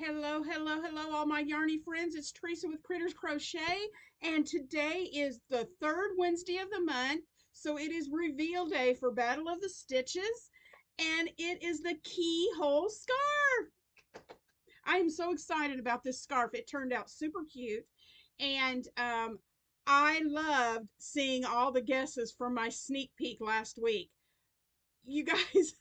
Hello, hello, hello, all my yarny friends. It's Teresa with Critters Crochet, and today is the third Wednesday of the month, so it is reveal day for Battle of the Stitches, and it is the keyhole scarf. I am so excited about this scarf. It turned out super cute, and I loved seeing all the guesses from my sneak peek last week. You guys,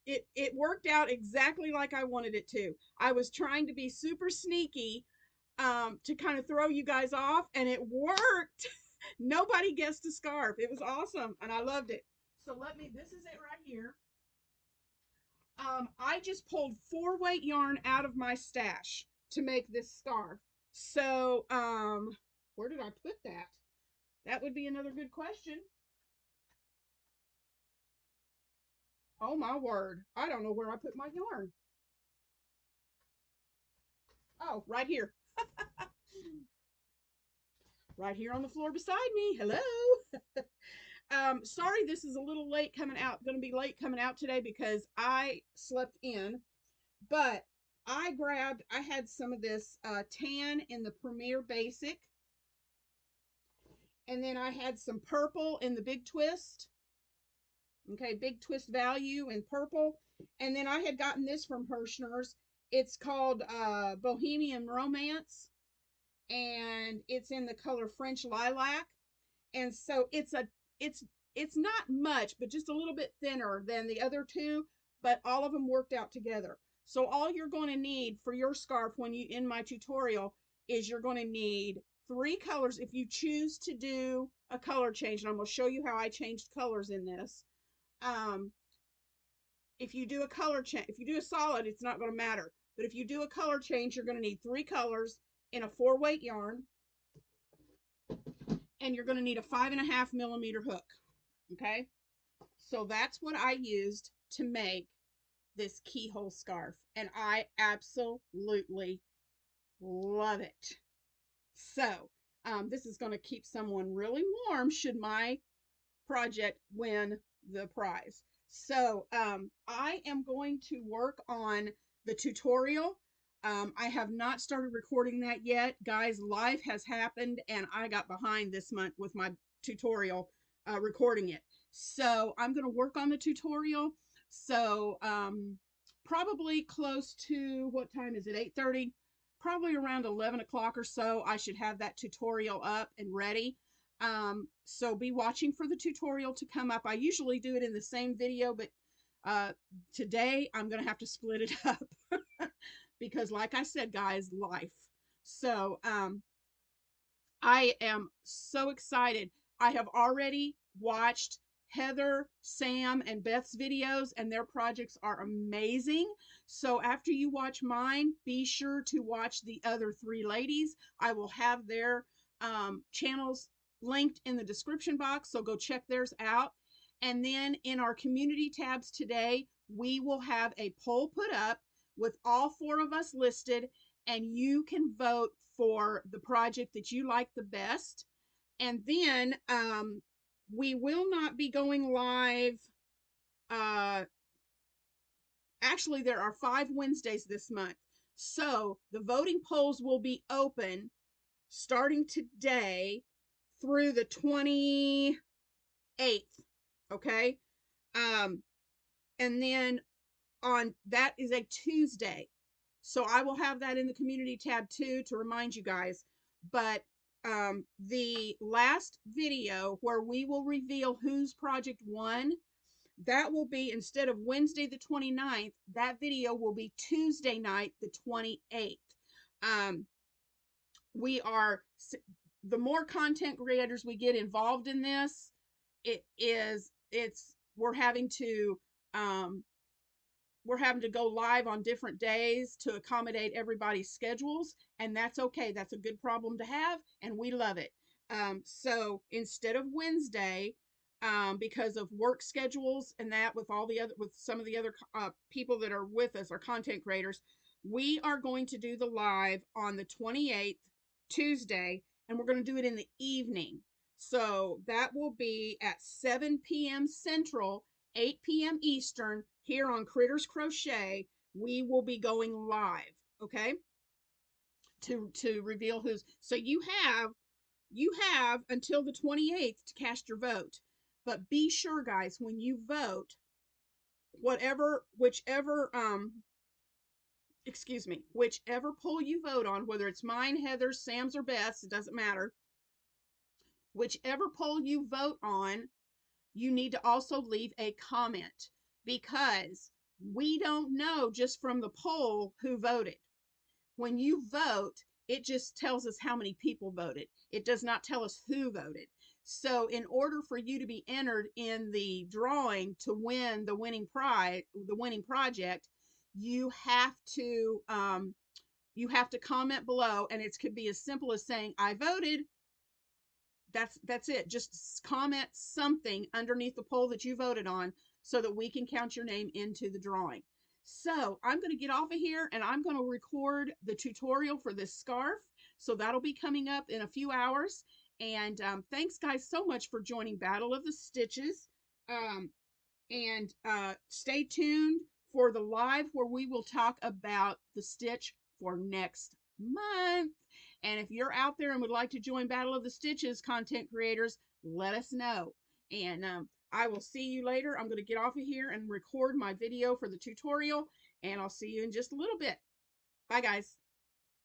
it worked out exactly like I wanted it to. I was trying to be super sneaky to kind of throw you guys off, and it worked. Nobody guessed a scarf. It was awesome, and I loved it. So this is it right here. I just pulled 4 weight yarn out of my stash to make this scarf. So where did I put that? That would be another good question. Oh my word. I don't know where I put my yarn. Oh, right here. Right here on the floor beside me. Hello. Sorry this is a little late coming out. Going to be late coming out today because I slept in. But I had some of this tan in the Premier Basic. And then I had some purple in the Big Twist. Okay, Big Twist Value in purple. And then I had gotten this from Hirschner's. It's called Bohemian Romance, and it's in the color French Lilac. And so it's not much, but just a little bit thinner than the other two, but all of them worked out together. So all you're going to need for your scarf when you in my tutorial is you're going to need 3 colors if you choose to do a color change. And I'm going to show you how I changed colors in this. Um, if you do a color change, if you do a solid, it's not going to matter. But if you do a color change, you're going to need 3 colors in a 4 weight yarn, and you're going to need a 5.5 millimeter hook. Okay, so that's what I used to make this keyhole scarf, and I absolutely love it. So this is going to keep someone really warm should my project win the prize. So I am going to work on the tutorial. I have not started recording that yet. Guys, life has happened and I got behind this month with my tutorial recording it. So I'm going to work on the tutorial. So probably close to, what time is it? 8:30? Probably around 11 o'clock or so, I should have that tutorial up and ready. So be watching for the tutorial to come up. I usually do it in the same video, but today I'm going to have to split it up because like I said, guys, life. So I am so excited. I have already watched Heather, Sam, and Beth's videos, and their projects are amazing. So after you watch mine, be sure to watch the other 3 ladies. I will have their channels linked in the description box, so go check theirs out. And then in our community tabs today, we will have a poll put up with all 4 of us listed, and you can vote for the project that you like the best. And then we will not be going live. Actually, there are 5 Wednesdays this month. So the voting polls will be open starting today through the 28th. Okay. And then on that is a Tuesday. So I will have that in the community tab too to remind you guys. But the last video where we will reveal whose project won, that will be, instead of Wednesday the 29th, that video will be Tuesday night the 28th. We are, the more content creators we get involved in this, we're having to go live on different days to accommodate everybody's schedules, and that's okay. That's a good problem to have, and we love it. So instead of Wednesday, because of work schedules and that with some of the other people that are with us, our content creators, we are going to do the live on the 28th, Tuesday, and we're going to do it in the evening. So that will be at 7 p.m. Central, 8 p.m. Eastern, here on Critters Crochet, we will be going live, okay, to reveal who's. So you have until the 28th to cast your vote. But be sure, guys, when you vote, whichever excuse me, whichever poll you vote on, whether it's mine, Heather's, Sam's, or Beth's, it doesn't matter. Whichever poll you vote on, you need to also leave a comment, because we don't know just from the poll who voted. When you vote, it just tells us how many people voted. It does not tell us who voted. So in order for you to be entered in the drawing to win the winning prize, the winning project, you have to comment below, and it could be as simple as saying I voted. That's it. Just comment something underneath the poll that you voted on so that we can count your name into the drawing. So I'm going to get off of here, and I'm going to record the tutorial for this scarf. So that'll be coming up in a few hours. And thanks, guys, so much for joining Battle of the Stitches. And stay tuned for the live where we will talk about the stitch for next month. And if you're out there and would like to join Battle of the Stitches, content creators, let us know. And I will see you later. I'm going to get off of here and record my video for the tutorial, and I'll see you in just a little bit. Bye, guys.